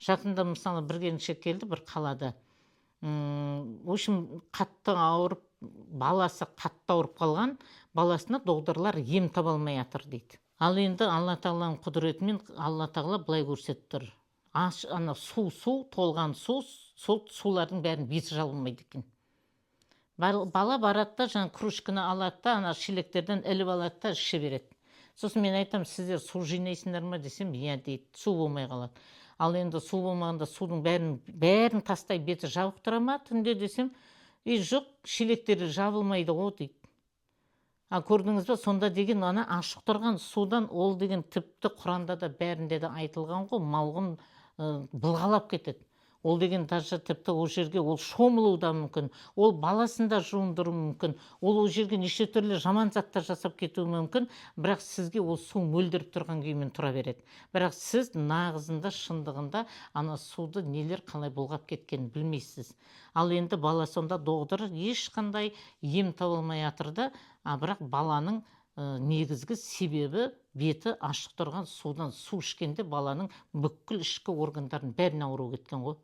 Жақында мысалы бір келіншек келді бір қалада. В общем, қатты ауырып, баласы қатты ауырып қалған, баласына доғдырлар ем таба алмай жатыр дейді. Ал енді Алла тағаланың құдіретімен Алла тағала былай көрсетіп тұр. Ана су толған су, сол сулардың бәрін беті жабылмайды екен. Бала барады да, жаңа кружканы алады да, ана шелектерден іліп алады да, іше береді. Сосын мен айтам, сіздер су жинайсыңдар ма десем, иә дейді, су болмай қалады. Ал енді су болмағанда судың бәрін тастай беті жабық тұра ма түнде десем, жоқ, шелектері жабылмайды ғой дейді. А көрдіңіз ба, сонда деген ана ашық тұрған судан, ол деген тіпті Құранда да бәрінде де айтылған ғой, малғұн былғалап кетеді. Ол деген даже тіпті ол жерге ол шомылу да мүмкін, ол баласын да жуындыру мүмкін, ол жерге неше түрлі жаман заттар жасап кетуі мүмкін, бірақ сізге ол су мөлдіріп тұрған күймен тұра береді. Бірақ сіз нағызында, шындығында ана суды нелер қалай бұлғап кеткенін білмейсіз. Ал енді бала сонда доғдыр ешқандай ем таба алмай жатыр да, бірақ баланың негізгі себебі беті ашық тұрған судан су ішкенде баланың бүкіл ішкі органдарын бәріне ауру кеткен ғой.